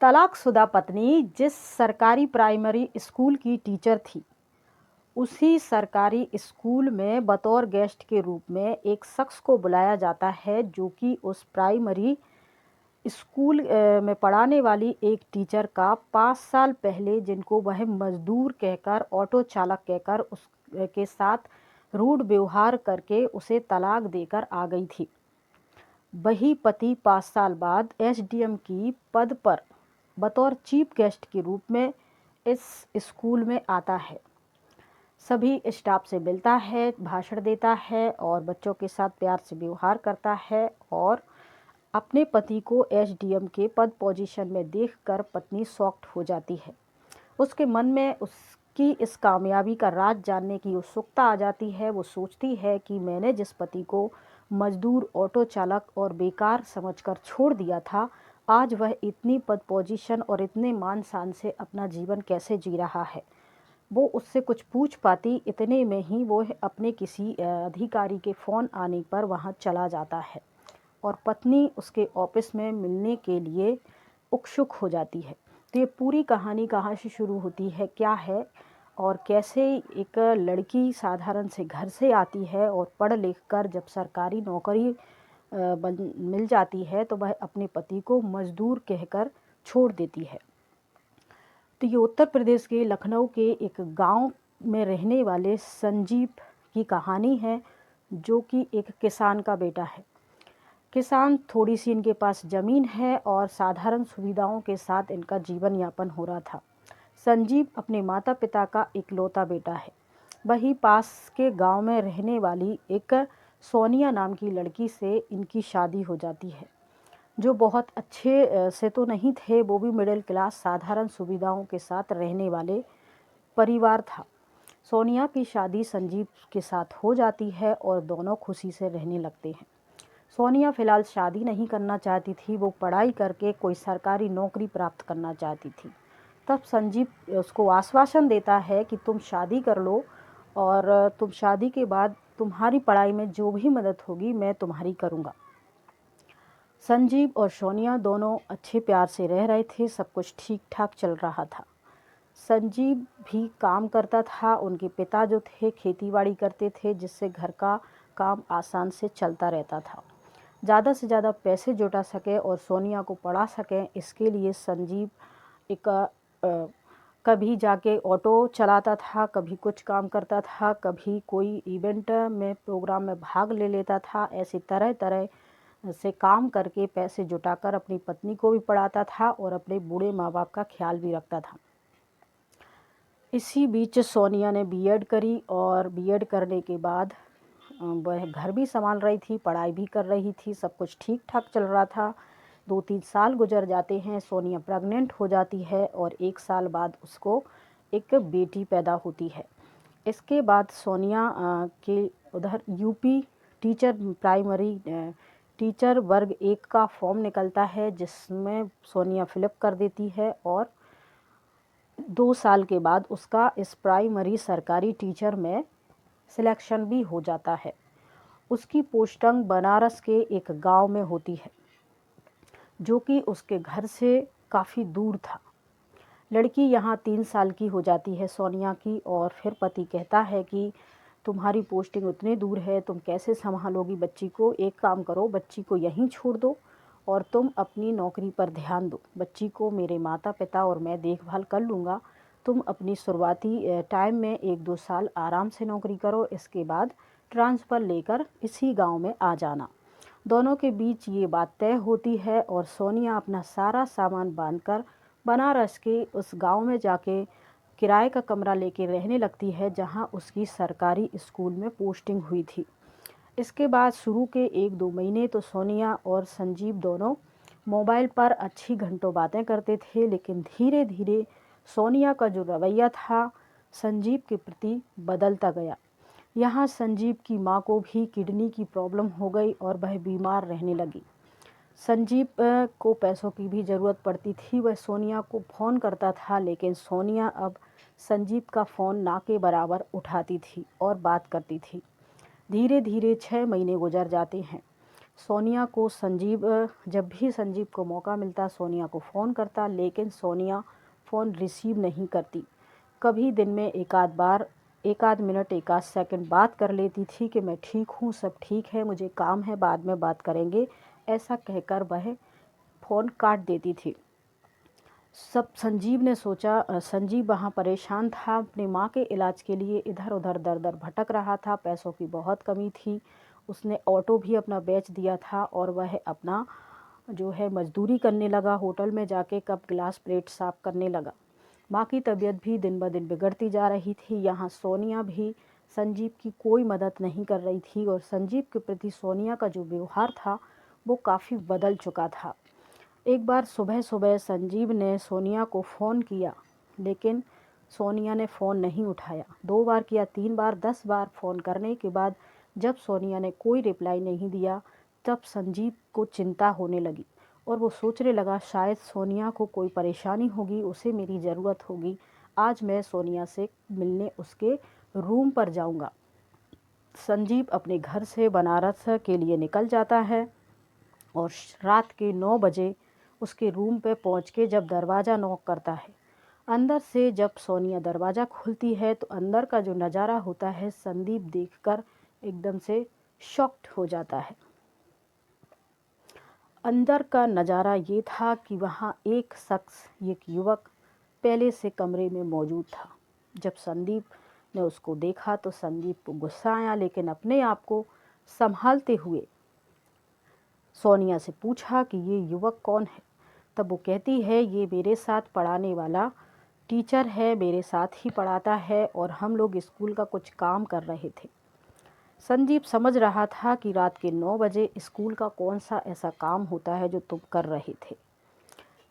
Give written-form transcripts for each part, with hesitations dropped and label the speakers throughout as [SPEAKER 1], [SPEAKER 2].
[SPEAKER 1] तलाकशुदा पत्नी जिस सरकारी प्राइमरी स्कूल की टीचर थी, उसी सरकारी स्कूल में बतौर गेस्ट के रूप में एक शख्स को बुलाया जाता है जो कि उस प्राइमरी स्कूल में पढ़ाने वाली एक टीचर का 5 साल पहले जिनको वह मजदूर कहकर, ऑटो चालक कहकर उसके साथ रूड व्यवहार करके उसे तलाक देकर आ गई थी। वही पति 5 साल बाद एसडीएम की पद पर बतौर चीफ गेस्ट के रूप में इस स्कूल में आता है। सभी स्टाफ से मिलता है, भाषण देता है और बच्चों के साथ प्यार से व्यवहार करता है और अपने पति को एसडीएम के पद पोजीशन में देखकर पत्नी शॉक्ड हो जाती है। उसके मन में उसकी इस कामयाबी का राज जानने की उत्सुकता आ जाती है। वो सोचती है कि मैंने जिस पति को मजदूर, ऑटो चालक और बेकार समझकर छोड़ दिया था, आज वह इतनी पद पोजीशन और इतने मान शान से अपना जीवन कैसे जी रहा है। वो उससे कुछ पूछ पाती, इतने में ही वो अपने किसी अधिकारी के फ़ोन आने पर वहाँ चला जाता है और पत्नी उसके ऑफिस में मिलने के लिए उत्सुक हो जाती है। तो ये पूरी कहानी कहाँ से शुरू होती है, क्या है और कैसे एक लड़की साधारण से घर से आती है और पढ़ लिख कर जब सरकारी नौकरी मिल जाती है तो वह अपने पति को मजदूर कहकर छोड़ देती है। तो ये उत्तर प्रदेश के लखनऊ के एक गांव में रहने वाले संजीव की कहानी है, जो कि एक किसान का बेटा है। किसान, थोड़ी सी इनके पास ज़मीन है और साधारण सुविधाओं के साथ इनका जीवन यापन हो रहा था। संजीव अपने माता पिता का इकलौता बेटा है। वही पास के गांव में रहने वाली एक सोनिया नाम की लड़की से इनकी शादी हो जाती है, जो बहुत अच्छे से तो नहीं थे, वो भी मिडिल क्लास साधारण सुविधाओं के साथ रहने वाले परिवार था। सोनिया की शादी संजीव के साथ हो जाती है और दोनों खुशी से रहने लगते हैं। सोनिया फ़िलहाल शादी नहीं करना चाहती थी, वो पढ़ाई करके कोई सरकारी नौकरी प्राप्त करना चाहती थी। तब संजीव उसको आश्वासन देता है कि तुम शादी कर लो और तुम शादी के बाद तुम्हारी पढ़ाई में जो भी मदद होगी मैं तुम्हारी करूँगा। संजीव और सोनिया दोनों अच्छे प्यार से रह रहे थे, सब कुछ ठीक ठाक चल रहा था। संजीव भी काम करता था, उनके पिता जो थे खेतीबाड़ी करते थे, जिससे घर का काम आसान से चलता रहता था। ज़्यादा से ज़्यादा पैसे जुटा सके और सोनिया को पढ़ा सकें, इसके लिए संजीव एक कभी जाके ऑटो चलाता था, कभी कुछ काम करता था, कभी कोई इवेंट में प्रोग्राम में भाग ले लेता था। ऐसे तरह तरह से काम करके पैसे जुटाकर अपनी पत्नी को भी पढ़ाता था और अपने बूढ़े माँ बाप का ख्याल भी रखता था। इसी बीच सोनिया ने बीएड करी और बीएड करने के बाद वह घर भी संभाल रही थी, पढ़ाई भी कर रही थी, सब कुछ ठीक ठाक चल रहा था। 2-3 साल गुजर जाते हैं, सोनिया प्रेग्नेंट हो जाती है और 1 साल बाद उसको एक बेटी पैदा होती है। इसके बाद सोनिया के उधर यूपी टीचर प्राइमरी टीचर वर्ग 1 का फॉर्म निकलता है, जिसमें सोनिया फिलअप कर देती है और 2 साल के बाद उसका इस प्राइमरी सरकारी टीचर में सिलेक्शन भी हो जाता है। उसकी पोस्टिंग बनारस के एक गांव में होती है, जो कि उसके घर से काफ़ी दूर था। लड़की यहाँ 3 साल की हो जाती है सोनिया की, और फिर पति कहता है कि तुम्हारी पोस्टिंग उतनी दूर है, तुम कैसे संभालोगी बच्ची को, एक काम करो, बच्ची को यहीं छोड़ दो और तुम अपनी नौकरी पर ध्यान दो। बच्ची को मेरे माता पिता और मैं देखभाल कर लूँगा। तुम अपनी शुरुआती टाइम में 1-2 साल आराम से नौकरी करो, इसके बाद ट्रांसफ़र लेकर इसी गांव में आ जाना। दोनों के बीच ये बात तय होती है और सोनिया अपना सारा सामान बांधकर बनारस के उस गांव में जाके किराए का कमरा लेके रहने लगती है, जहां उसकी सरकारी स्कूल में पोस्टिंग हुई थी। इसके बाद शुरू के 1-2 महीने तो सोनिया और संजीव दोनों मोबाइल पर अच्छी घंटों बातें करते थे, लेकिन धीरे धीरे सोनिया का जो रवैया था संजीव के प्रति बदलता गया। यहाँ संजीव की माँ को भी किडनी की प्रॉब्लम हो गई और वह बीमार रहने लगी। संजीव को पैसों की भी ज़रूरत पड़ती थी। वह सोनिया को फ़ोन करता था, लेकिन सोनिया अब संजीव का फ़ोन ना के बराबर उठाती थी और बात करती थी। धीरे धीरे 6 महीने गुजर जाते हैं। सोनिया को जब भी संजीव को मौका मिलता सोनिया को फ़ोन करता, लेकिन सोनिया फ़ोन रिसीव नहीं करती। कभी दिन में एक आध मिनट एक आध सेकंड बात कर लेती थी कि मैं ठीक हूँ, सब ठीक है, मुझे काम है, बाद में बात करेंगे, ऐसा कहकर वह फ़ोन काट देती थी। संजीव वहाँ परेशान था, अपनी माँ के इलाज के लिए इधर उधर दर दर भटक रहा था। पैसों की बहुत कमी थी, उसने ऑटो भी अपना बेच दिया था और वह अपना जो है मजदूरी करने लगा, होटल में जाके कप गिलास प्लेट साफ करने लगा। माँ की तबीयत भी दिन ब दिन बिगड़ती जा रही थी। यहाँ सोनिया भी संजीव की कोई मदद नहीं कर रही थी और संजीव के प्रति सोनिया का जो व्यवहार था वो काफ़ी बदल चुका था। एक बार सुबह सुबह संजीव ने सोनिया को फ़ोन किया, लेकिन सोनिया ने फ़ोन नहीं उठाया। 2 बार किया, 3 बार, 10 बार फ़ोन करने के बाद जब सोनिया ने कोई रिप्लाई नहीं दिया, तब संजीव को चिंता होने लगी और वो सोचने लगा शायद सोनिया को कोई परेशानी होगी, उसे मेरी ज़रूरत होगी। आज मैं सोनिया से मिलने उसके रूम पर जाऊंगा। संजीव अपने घर से बनारस के लिए निकल जाता है और रात के 9 बजे उसके रूम पे पहुंच के जब दरवाज़ा नॉक करता है, अंदर से जब सोनिया दरवाज़ा खोलती है तो अंदर का जो नज़ारा होता है संदीप देखकर एकदम से शॉक्ड हो जाता है। अंदर का नज़ारा ये था कि वहाँ एक शख्स, एक युवक पहले से कमरे में मौजूद था। जब संदीप ने उसको देखा तो संदीप को गुस्सा आया, लेकिन अपने आप को संभालते हुए सोनिया से पूछा कि ये युवक कौन है। तब वो कहती है ये मेरे साथ पढ़ाने वाला टीचर है, मेरे साथ ही पढ़ाता है और हम लोग स्कूल का कुछ काम कर रहे थे। संजीव समझ रहा था कि रात के 9 बजे स्कूल का कौन सा ऐसा काम होता है जो तुम कर रहे थे।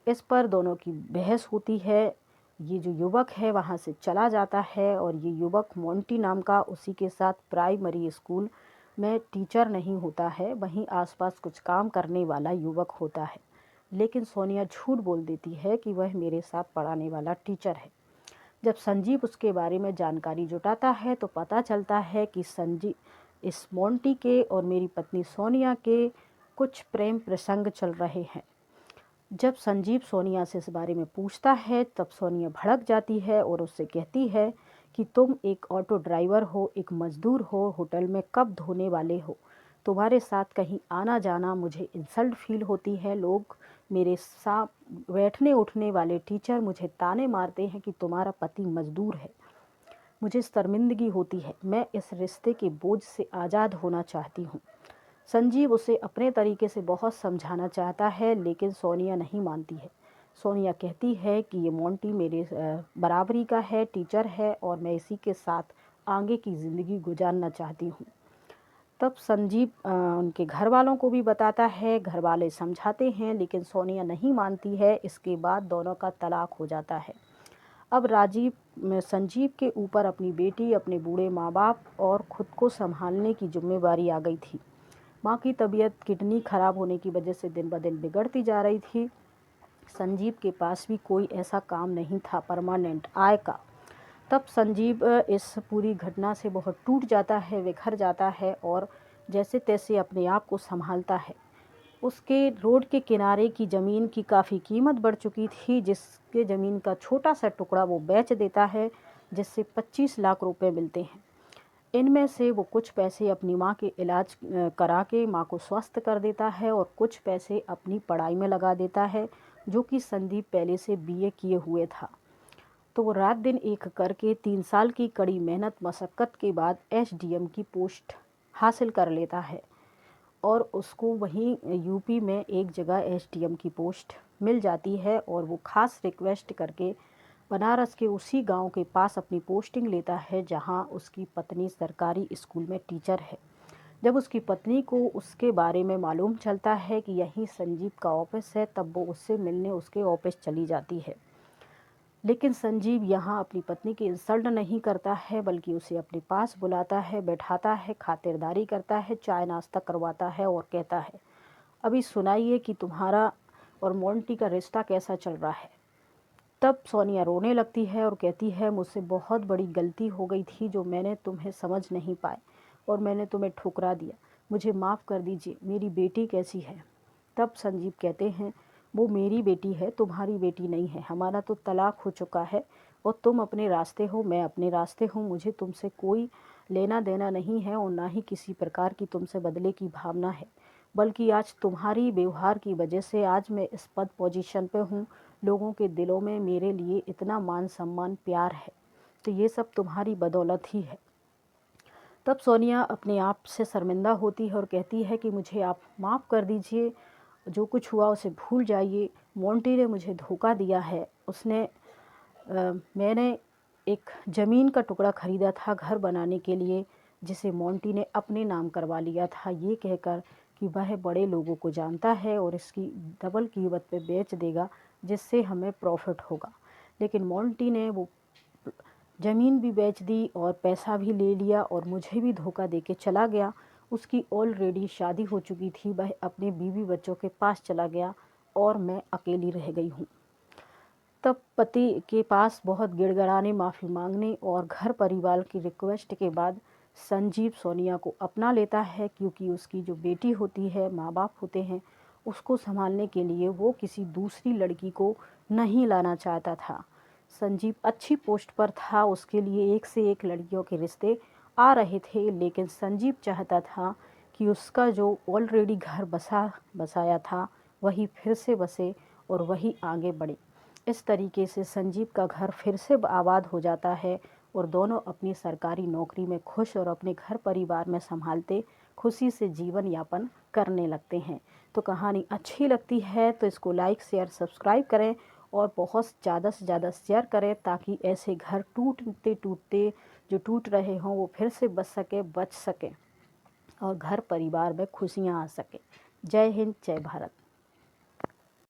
[SPEAKER 1] इस पर दोनों की बहस होती है। ये जो युवक है वहाँ से चला जाता है और ये युवक मोंटी नाम का उसी के साथ प्राइमरी स्कूल में टीचर नहीं होता है, वहीं आसपास कुछ काम करने वाला युवक होता है। लेकिन सोनिया झूठ बोल देती है कि वह मेरे साथ पढ़ाने वाला टीचर है। जब संजीव उसके बारे में जानकारी जुटाता है तो पता चलता है कि इस मोंटी के और मेरी पत्नी सोनिया के कुछ प्रेम प्रसंग चल रहे हैं। जब संजीव सोनिया से इस बारे में पूछता है तब सोनिया भड़क जाती है और उससे कहती है कि तुम एक ऑटो ड्राइवर हो, एक मज़दूर हो, होटल में कप धोने वाले हो, तुम्हारे साथ कहीं आना जाना मुझे इंसल्ट फील होती है। लोग मेरे साथ बैठने उठने वाले टीचर मुझे ताने मारते हैं कि तुम्हारा पति मज़दूर है। मुझे शर्मिंदगी होती है, मैं इस रिश्ते के बोझ से आज़ाद होना चाहती हूँ। संजीव उसे अपने तरीके से बहुत समझाना चाहता है, लेकिन सोनिया नहीं मानती है। सोनिया कहती है कि ये मोंटी मेरे बराबरी का है, टीचर है और मैं इसी के साथ आगे की ज़िंदगी गुजारना चाहती हूँ। तब संजीव उनके घर वालों को भी बताता है, घर वाले समझाते हैं, लेकिन सोनिया नहीं मानती है। इसके बाद दोनों का तलाक हो जाता है। अब संजीव के ऊपर अपनी बेटी, अपने बूढ़े माँ बाप और ख़ुद को संभालने की जिम्मेवारी आ गई थी। माँ की तबीयत किडनी खराब होने की वजह से दिन ब दिन बिगड़ती जा रही थी। संजीव के पास भी कोई ऐसा काम नहीं था परमानेंट आय का। तब संजीव इस पूरी घटना से बहुत टूट जाता है, बिखर जाता है और जैसे तैसे अपने आप को संभालता है। उसके रोड के किनारे की ज़मीन की काफ़ी कीमत बढ़ चुकी थी, जिसके ज़मीन का छोटा सा टुकड़ा वो बेच देता है, जिससे 25 लाख रुपए मिलते हैं। इनमें से वो कुछ पैसे अपनी माँ के इलाज करा के माँ को स्वस्थ कर देता है और कुछ पैसे अपनी पढ़ाई में लगा देता है, जो कि संदीप पहले से बीए किए हुए था। तो वो रात दिन एक करके 3 साल की कड़ी मेहनत मशक्क़त के बाद एसडीएम की पोस्ट हासिल कर लेता है और उसको वहीं यूपी में एक जगह एसडीएम की पोस्ट मिल जाती है और वो ख़ास रिक्वेस्ट करके बनारस के उसी गांव के पास अपनी पोस्टिंग लेता है जहां उसकी पत्नी सरकारी स्कूल में टीचर है। जब उसकी पत्नी को उसके बारे में मालूम चलता है कि यहीं संजीव का ऑफिस है, तब वो उससे मिलने उसके ऑफिस चली जाती है। लेकिन संजीव यहाँ अपनी पत्नी की इंसल्ट नहीं करता है, बल्कि उसे अपने पास बुलाता है, बैठाता है, खातिरदारी करता है, चाय नाश्ता करवाता है और कहता है, अभी सुनाइए कि तुम्हारा और मोंटी का रिश्ता कैसा चल रहा है। तब सोनिया रोने लगती है और कहती है, मुझसे बहुत बड़ी गलती हो गई थी जो मैंने तुम्हें समझ नहीं पाई और मैंने तुम्हें ठुकरा दिया। मुझे माफ़ कर दीजिए, मेरी बेटी कैसी है? तब संजीव कहते हैं, वो मेरी बेटी है, तुम्हारी बेटी नहीं है। हमारा तो तलाक हो चुका है और तुम अपने रास्ते हो, मैं अपने रास्ते हूँ। मुझे तुमसे कोई लेना देना नहीं है और ना ही किसी प्रकार की तुमसे बदले की भावना है, बल्कि आज तुम्हारी व्यवहार की वजह से आज मैं इस पद पोजीशन पे हूँ। लोगों के दिलों में मेरे लिए इतना मान सम्मान प्यार है, तो ये सब तुम्हारी बदौलत ही है। तब सोनिया अपने आप से शर्मिंदा होती है और कहती है कि मुझे आप माफ़ कर दीजिए, जो कुछ हुआ उसे भूल जाइए। मोंटी ने मुझे धोखा दिया है। मैंने एक ज़मीन का टुकड़ा ख़रीदा था घर बनाने के लिए, जिसे मोंटी ने अपने नाम करवा लिया था, ये कहकर कि वह बड़े लोगों को जानता है और इसकी डबल कीमत पे बेच देगा, जिससे हमें प्रॉफिट होगा। लेकिन मोंटी ने वो ज़मीन भी बेच दी और पैसा भी ले लिया और मुझे भी धोखा देके चला गया। उसकी ऑलरेडी शादी हो चुकी थी, वह अपने बीवी बच्चों के पास चला गया और मैं अकेली रह गई हूँ। तब पति के पास बहुत गिड़गिड़ाने, माफ़ी मांगने और घर परिवार की रिक्वेस्ट के बाद संजीव सोनिया को अपना लेता है, क्योंकि उसकी जो बेटी होती है, माँ बाप होते हैं, उसको संभालने के लिए वो किसी दूसरी लड़की को नहीं लाना चाहता था। संजीव अच्छी पोस्ट पर था, उसके लिए एक से एक लड़कियों के रिश्ते आ रहे थे, लेकिन संजीव चाहता था कि उसका जो ऑलरेडी घर बसाया था वही फिर से बसे और वही आगे बढ़े। इस तरीके से संजीव का घर फिर से आबाद हो जाता है और दोनों अपनी सरकारी नौकरी में खुश और अपने घर परिवार में संभालते खुशी से जीवन यापन करने लगते हैं। तो कहानी अच्छी लगती है तो इसको लाइक शेयर सब्सक्राइब करें और बहुत ज़्यादा से ज़्यादा शेयर करें, ताकि ऐसे घर टूटते टूटते जो टूट रहे हों वो फिर से बच सके और घर परिवार में खुशियाँ आ सके। जय हिंद, जय भारत।